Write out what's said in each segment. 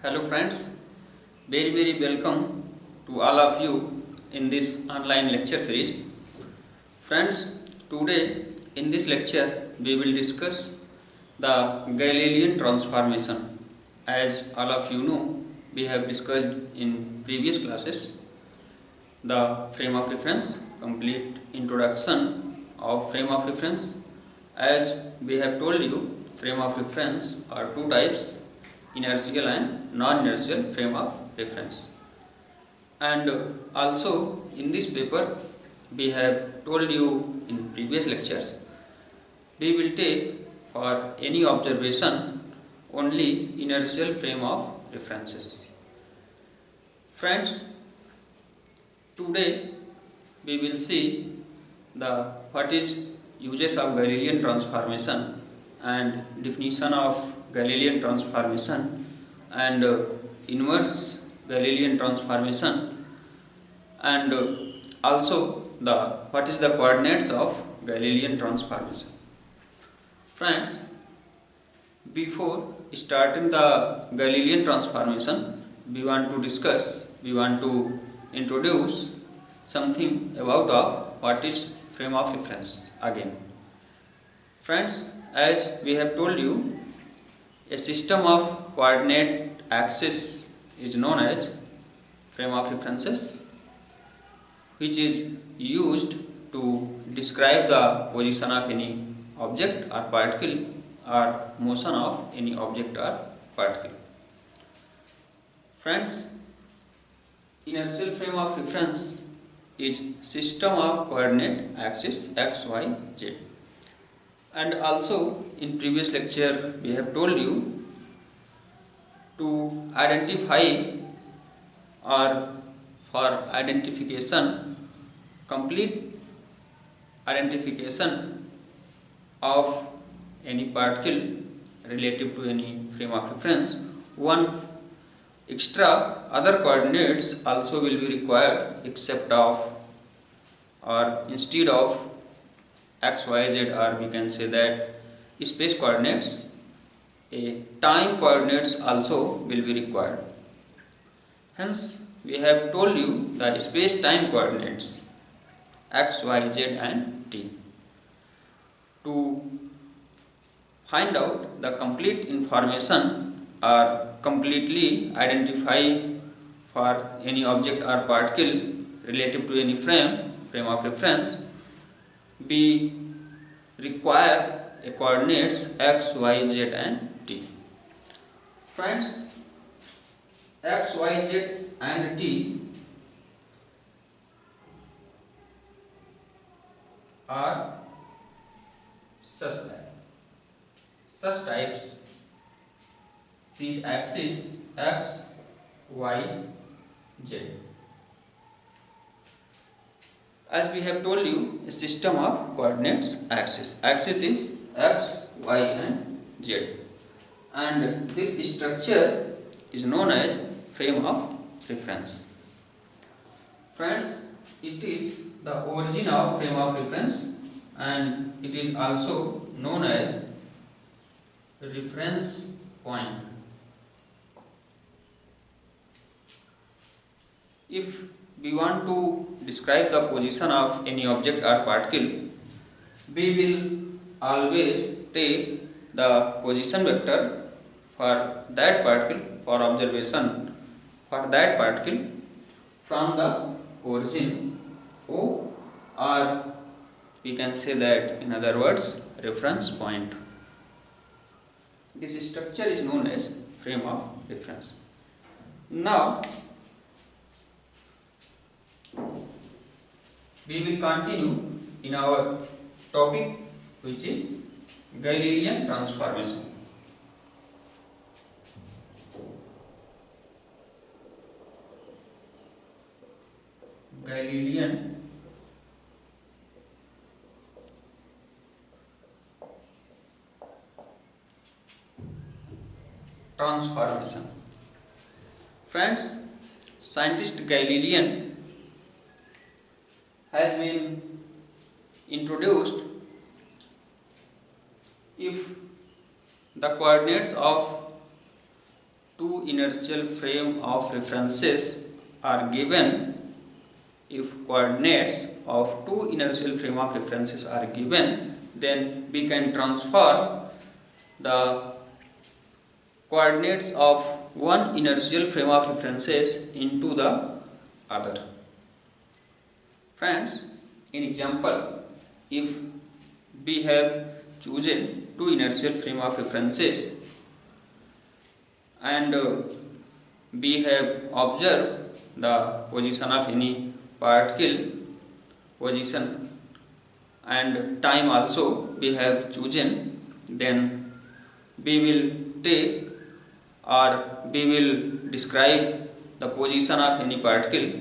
Hello friends, very welcome to all of you in this online lecture series. Friends, today in this lecture we will discuss the Galilean transformation. As all of you know, we have discussed in previous classes the frame of reference, complete introduction of frame of reference. As we have told you, frame of reference are two types, inertial and non-inertial frame of reference. And also in this paper we have told you in previous lectures, we will take for any observation only inertial frame of references. Friends, today we will see what is uses of Galilean transformation and definition of Galilean transformation and inverse Galilean transformation, and also what is the coordinates of Galilean transformation. Friends, before starting the Galilean transformation, we want to introduce something about what is frame of reference again. Friends, as we have told you, a system of coordinate axis is known as frame of references, which is used to describe the position of any object or particle or motion of any object or particle. Friends, inertial frame of reference is system of coordinate axis x, y, z. And also in previous lecture we have told you to identify or for identification, complete identification of any particle relative to any frame of reference, one extra other coordinates also will be required except of or instead of x, y, z, or we can say that space coordinates, a time coordinates also will be required. Hence, we have told you the space-time coordinates x, y, z and t. To find out the complete information or completely identify for any object or particle relative to any frame of reference, we require a coordinates x, y, z and t. Friends, x, y, z and t are such types. These axes x, y, z. As we have told you, a system of coordinates axis. Axis is x, y and z. And this structure is known as frame of reference. Friends, it is the origin of frame of reference and it is also known as reference point. If we want to describe the position of any object or particle, we will always take the position vector for that particle for observation for that particle from the origin O, or we can say that in other words reference point. This structure is known as frame of reference. Now we will continue in our topic, which is Galilean transformation. Galilean transformation. Friends, scientist Galilean has been introduced if the coordinates of two inertial frame of references are given, if coordinates of two inertial frame of references are given, then we can transfer the coordinates of one inertial frame of references into the other. Friends, in example, if we have chosen two inertial frame of references and we have observed the position of any particle, position and time also we have chosen, then we will take or we will describe the position of any particle.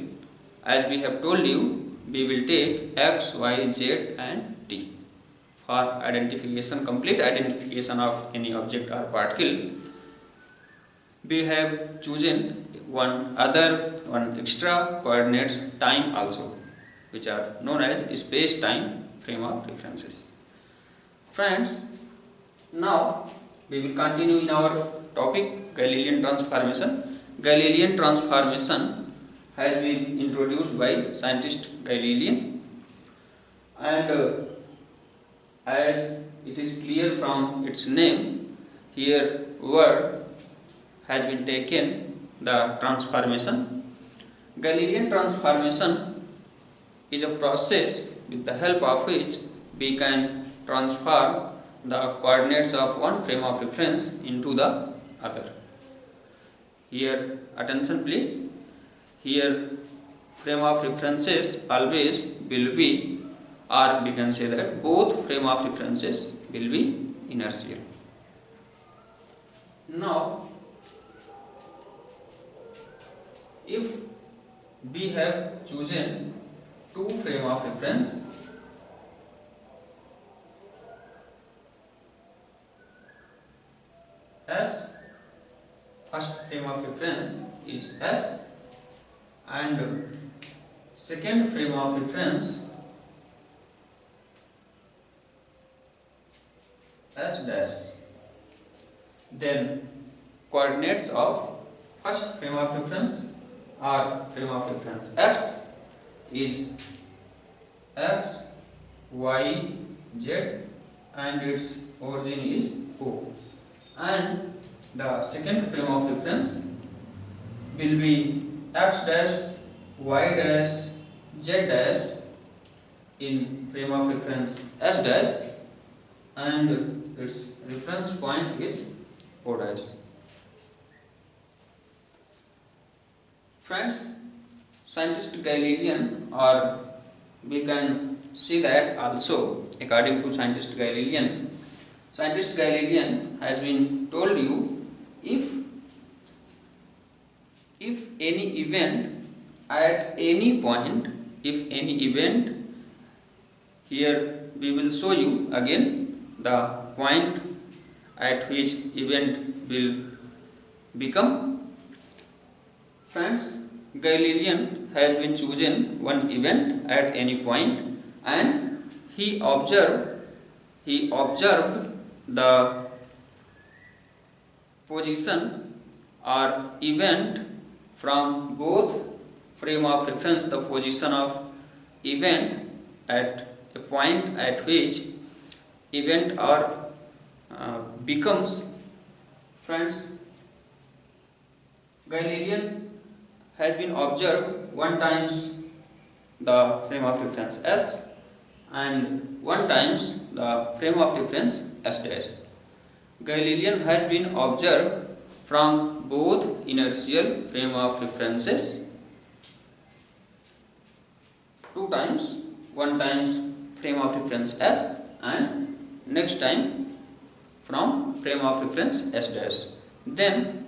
As we have told you, we will take x, y, z and t for identification, complete identification of any object or particle. We have chosen one extra coordinates time also, which are known as space-time frame of references. Friends, now we will continue in our topic Galilean transformation. Galilean transformation has been introduced by scientist Galilean, and as it is clear from its name, here word has been taken, the transformation. Galilean transformation is a process with the help of which we can transfer the coordinates of one frame of reference into the other. Here, attention please. Here, frame of references always will be, or we can say that both frame of references will be inertial. Now, if we have chosen two frame of reference, S, first frame of reference is S, and second frame of reference S dash, then coordinates of first frame of reference or frame of reference X is X, Y, Z and its origin is O, and the second frame of reference will be X dash, Y dash, Z dash in frame of reference S dash, and its reference point is O dash. Friends, scientist Galilean, or we can see that also according to scientist Galilean has been told you, if any event at any point, here we will show you again the point at which event will become. Friends, Galilean has been chosen one event at any point, and he observed the position or event from both frame of reference, the position of event at a point at which event or becomes. Friends, Galilean has been observed one times the frame of reference S and one times the frame of reference S dash. Galilean has been observed from both inertial frame of references two times, one times frame of reference S and next time from frame of reference S dash. Then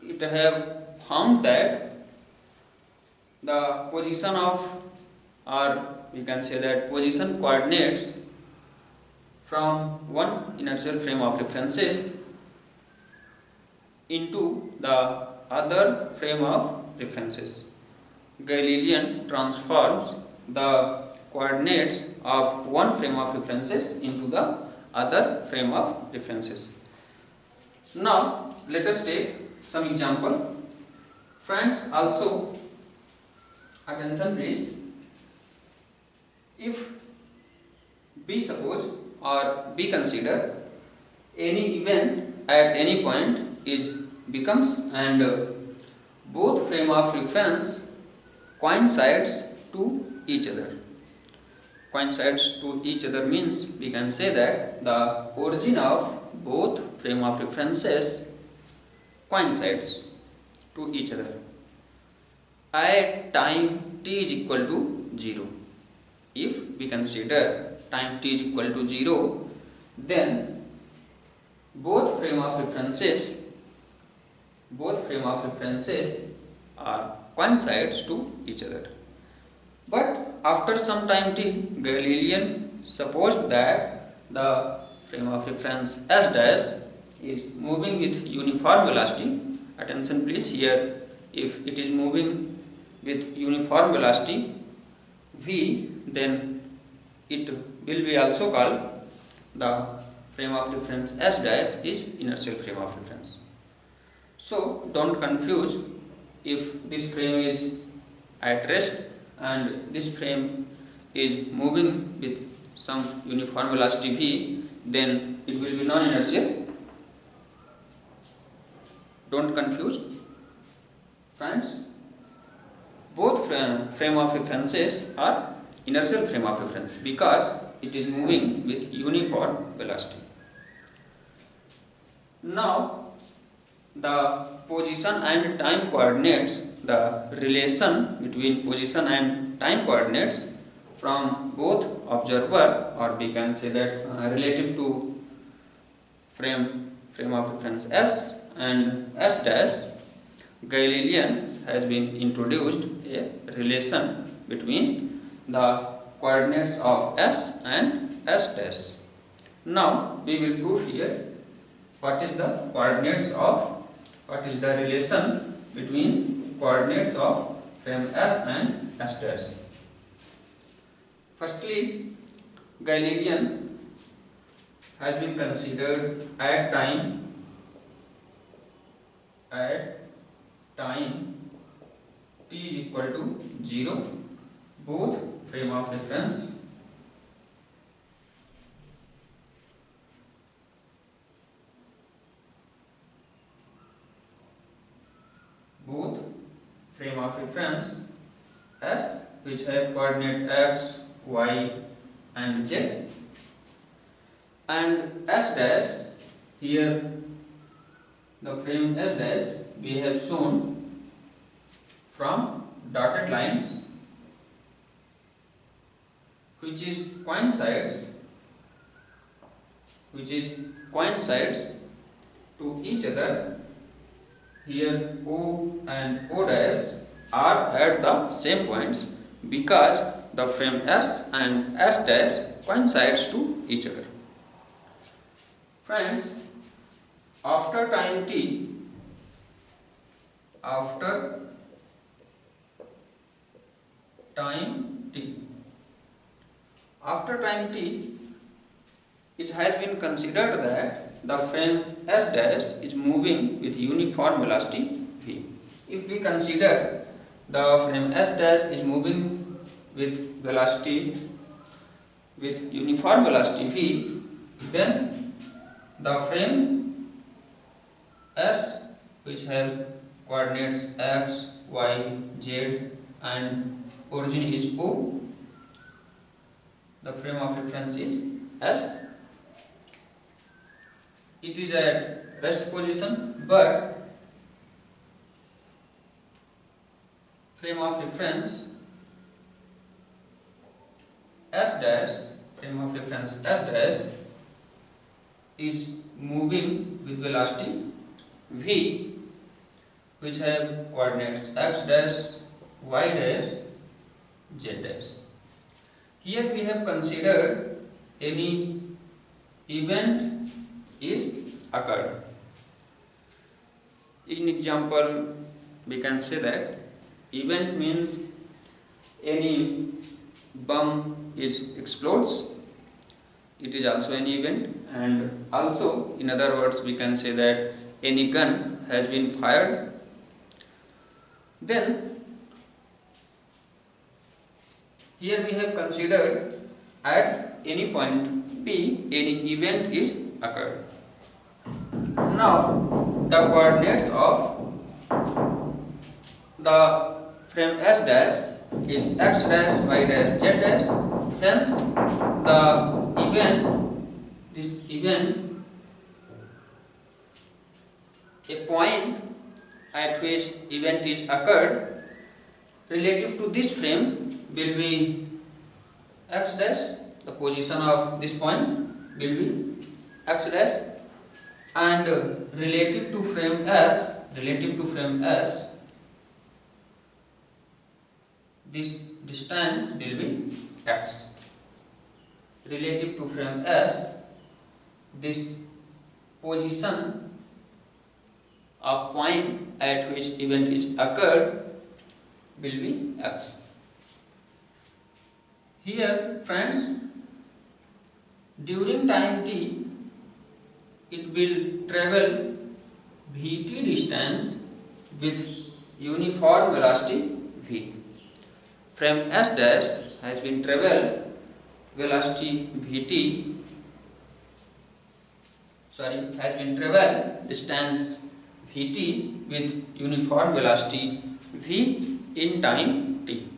it have found that the position of, or we can say that position coordinates from one inertial frame of references into the other frame of references. Galilean transforms the coordinates of one frame of references into the other frame of references. Now let us take some example. Friends, also attention please. If we suppose or we consider any event at any point is becomes and both frame of reference coincides to each other. Coincides to each other means we can say that the origin of both frame of references coincides to each other at time t is equal to 0. If we consider time t is equal to 0, then both frame of references are coincides to each other. But after some time t, Galilean supposed that the frame of reference S dash is moving with uniform velocity. Attention please, here if it is moving with uniform velocity v, then it will be also called the frame of reference S dash is inertial frame of reference. So don't confuse, if this frame is at rest and this frame is moving with some uniform velocity v, then it will be non-inertial. Don't confuse. Friends, both frame of references are inertial frame of reference because it is moving with uniform velocity. Now, the position and time coordinates, the relation between position and time coordinates from both observer, or we can say that relative to frame of reference S and S dash, Galilean has been introduced a relation between the coordinates of S and S dash. Now we will prove here what is the relation between coordinates of frame S and S dash. Firstly, Galilean has been considered at time t is equal to 0, both frame of reference S, which have coordinate x, y and z, and S dash, here the frame S dash we have shown from dotted lines which coincides to each other. Here O and O dash are at the same points because the frame S and S dash coincides to each other. Friends, after time t, it has been considered that the frame S dash is moving with uniform velocity v. If we consider the frame S dash is moving with uniform velocity v, then the frame S, which have coordinates x, y, z and origin is O, the frame of reference is S. It is at rest position, but frame of reference S dash is moving with velocity v, which have coordinates x dash, y dash, z dash. Here we have considered any event is occurred. In example, we can say that event means any bomb explodes, it is also an event, and also in other words we can say that any gun has been fired, then here we have considered at any point P any event is occurred. Now the coordinates of the frame S dash is x dash, y dash, z dash. Hence this event, a point at which event is occurred relative to this frame will be x dash, the position of this point will be x dash, and relative to frame S, this distance will be x. Relative to frame S, this position of point at which event is occurred will be x. Here, friends, during time t, it will travel vt distance with uniform velocity v. Frame S dash has been traveled distance vt with uniform velocity v in time t.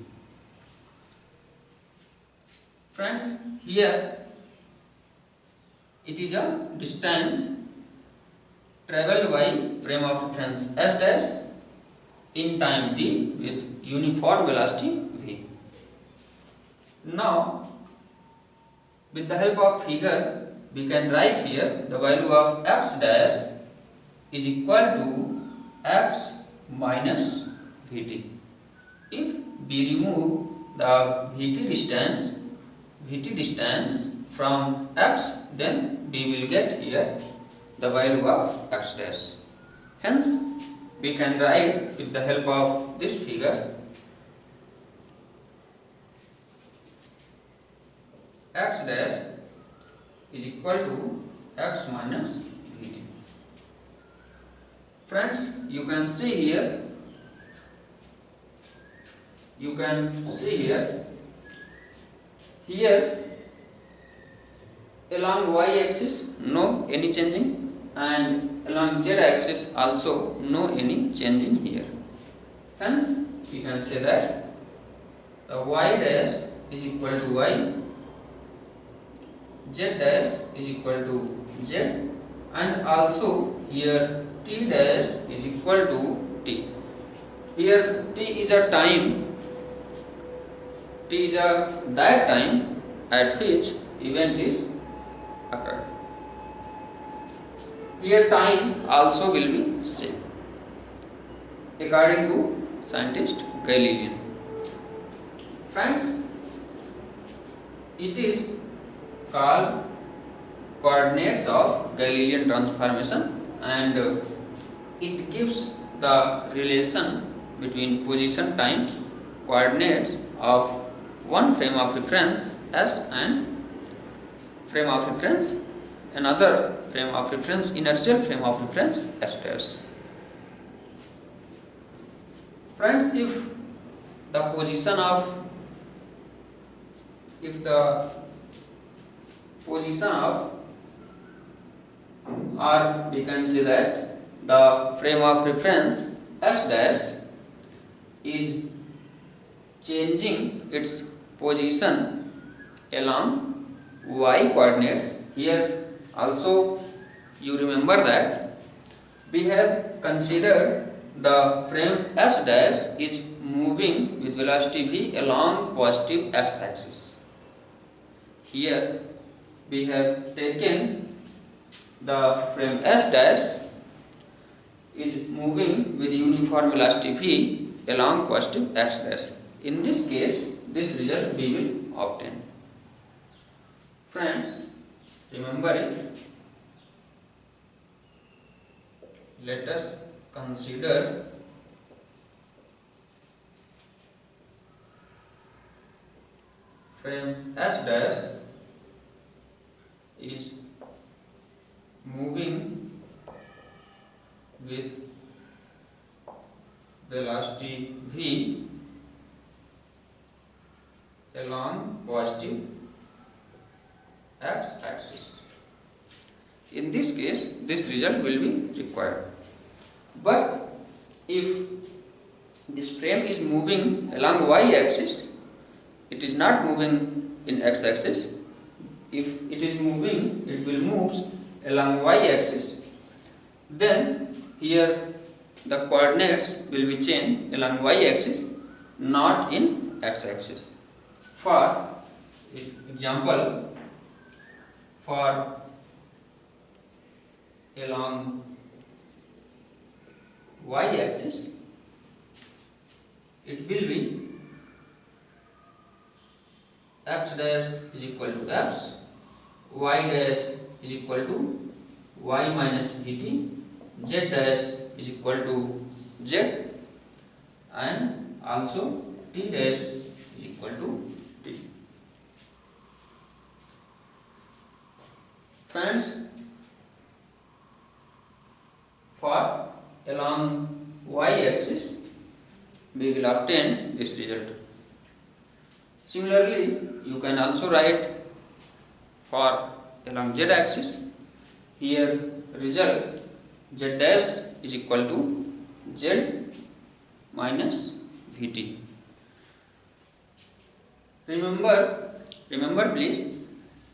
Friends, here it is a distance travelled by frame of reference S dash in time t with uniform velocity v. Now, with the help of figure, we can write here the value of x dash is equal to x minus vt. If we remove the vt distance from x, then we will get here the value of x dash. Hence, we can write with the help of this figure x dash is equal to x minus vt. Friends, you can see here along y axis no any changing, and along z axis also no any changing here. Hence, we can say that the y dash is equal to y, z dash is equal to z, and also here t dash is equal to t. Here t is a time, that time at which event is occurred. Here time also will be same according to scientist Galilean. Friends, it is called coordinates of Galilean transformation, and it gives the relation between position time coordinates of one frame of reference S and frame of reference another frame of reference, inertial frame of reference S dash. Friends, if the position of or we can say that the frame of reference S dash is changing its position along y coordinates. Here also you remember that we have considered the frame S dash is moving with velocity v along positive x axis. Here we have taken the frame S dash is moving with uniform velocity v along positive x dash. In this case, this result we will obtain. Friends, remember it. Let us consider frame S dash is moving with velocity v along positive x-axis. In this case, this result will be required. But if this frame is moving along y-axis, it is not moving in x-axis. If it is moving, it will move along y-axis. Then here the coordinates will be changed along y-axis, not in x-axis. For example, for along y-axis, it will be x dash is equal to x, y dash is equal to y minus vt, z dash is equal to z, and also t dash is equal to t. Friends, for along y-axis, we will obtain this result. Similarly, you can also write for along z-axis. Here result z dash is equal to z minus vt. Remember please,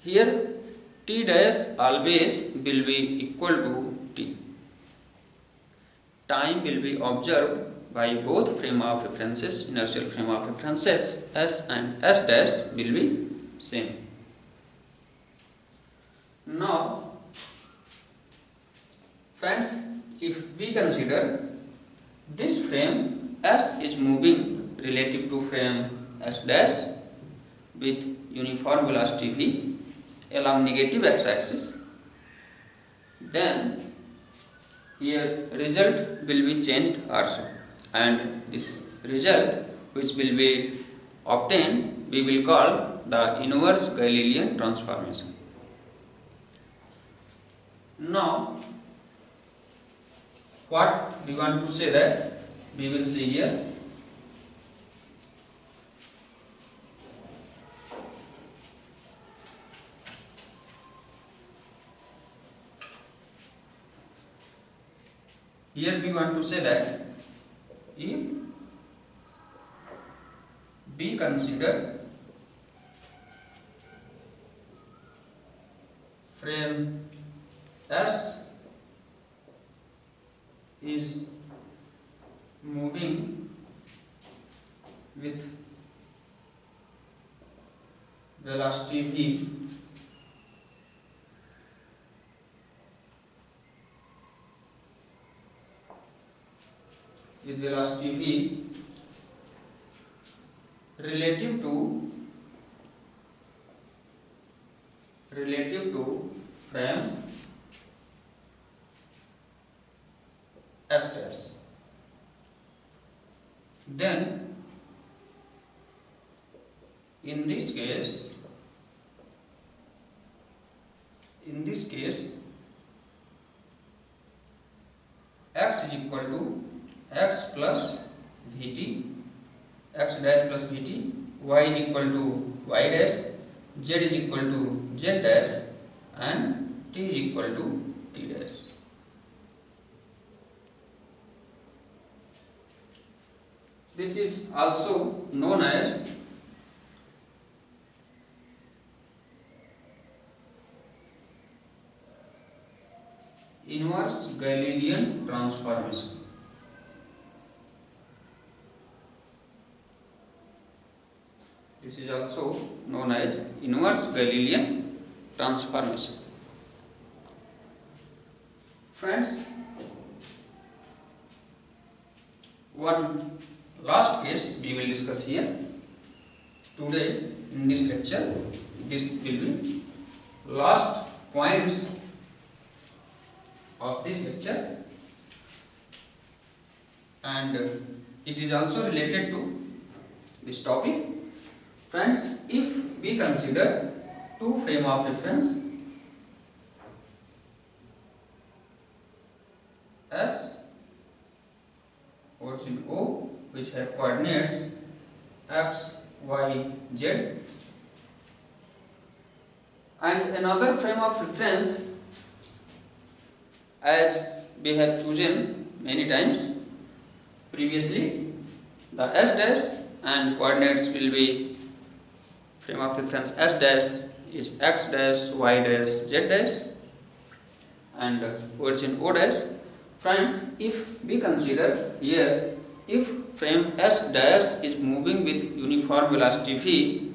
here t dash always will be equal to t. Time will be observed by both frame of references, inertial frame of references s and s dash will be same. Now, friends, if we consider this frame s is moving relative to frame s dash with uniform velocity v along negative x-axis, then here result will be changed also, and this result which will be obtained we will call the inverse Galilean transformation. Now, what we want to say that we will see here. Here we want to say that if we consider frame S is moving with velocity v relative to frame S dash, then in this case x is equal to x plus vt, x dash plus vt, y is equal to y dash, z is equal to z dash, and t is equal to t dash. This is also known as inverse Galilean transformation. This is also known as inverse Galilean transformation. Friends, one last case we will discuss here today in this lecture. This will be last points of this lecture, and it is also related to this topic. Friends, if we consider two frame of reference S origin O, which have coordinates x, y, z, and another frame of reference as we have chosen many times previously, the s dash and coordinates will be frame of reference s dash is x dash, y dash, z dash, and origin O dash. Friends, if we consider here, if frame s dash is moving with uniform velocity v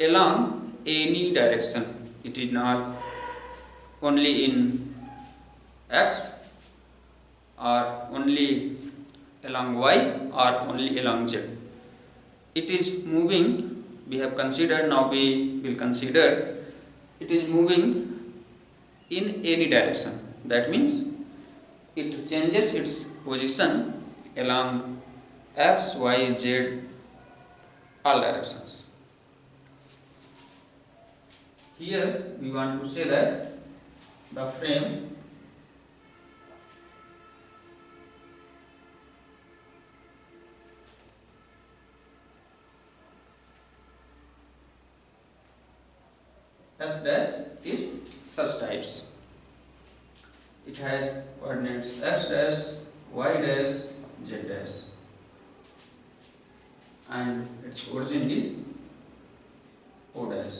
along any direction, it is not only in x or only along y or only along z, it is moving, we have considered, now we will consider it is moving in any direction. That means it changes its position along x, y, z, all directions. Here we want to say that the frame S dash is such types. It has coordinates x dash, y dash, z dash, and its origin is O dash.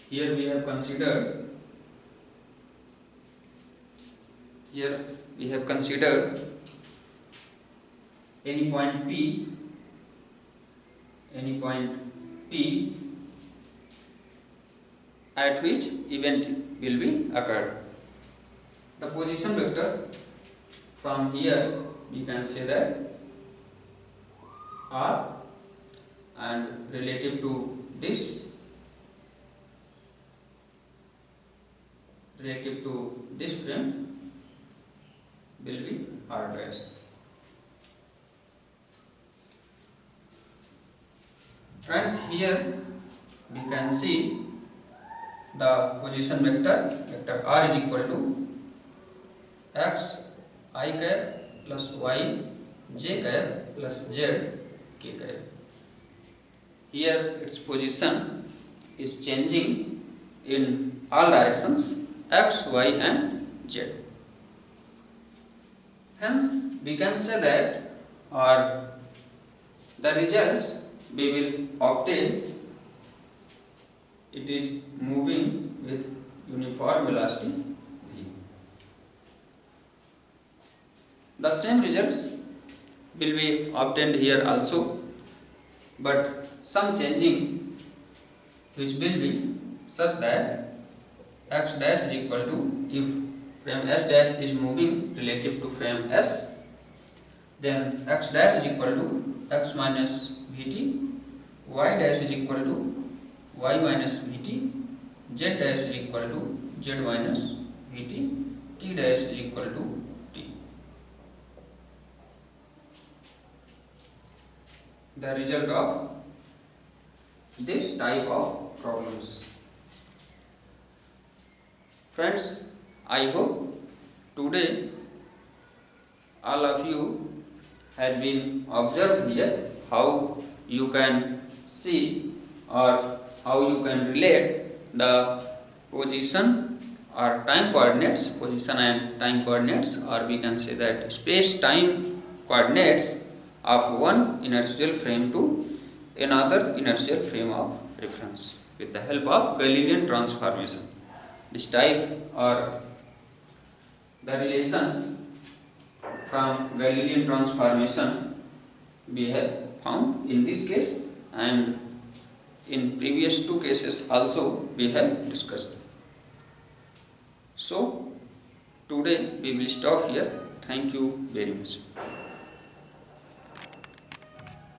Here we have considered any point P at which event will be occurred. The position vector from here we can say that R, and relative to this frame will be R dash. Friends, here we can see the position vector R is equal to x I cap plus y j cap plus z k cap. Here its position is changing in all directions x, y and z. Hence we can say that, or the results we will obtain, it is moving with uniform velocity v. The same results will be obtained here also, but some changing which will be such that x dash is equal to, if frame s dash is moving relative to frame s, then x dash is equal to x minus vt, y dash is equal to y minus vt, z dash is equal to z minus vt, t dash is equal to t. The result of this type of problems. Friends, I hope today all of you have been observed here how you can see or how you can relate the position or time coordinates, position and time coordinates, or we can say that space-time coordinates of one inertial frame to another inertial frame of reference with the help of Galilean transformation. This type or the relation from Galilean transformation we have found in this case, and in previous two cases also we have discussed. So today we will stop here. Thank you very much.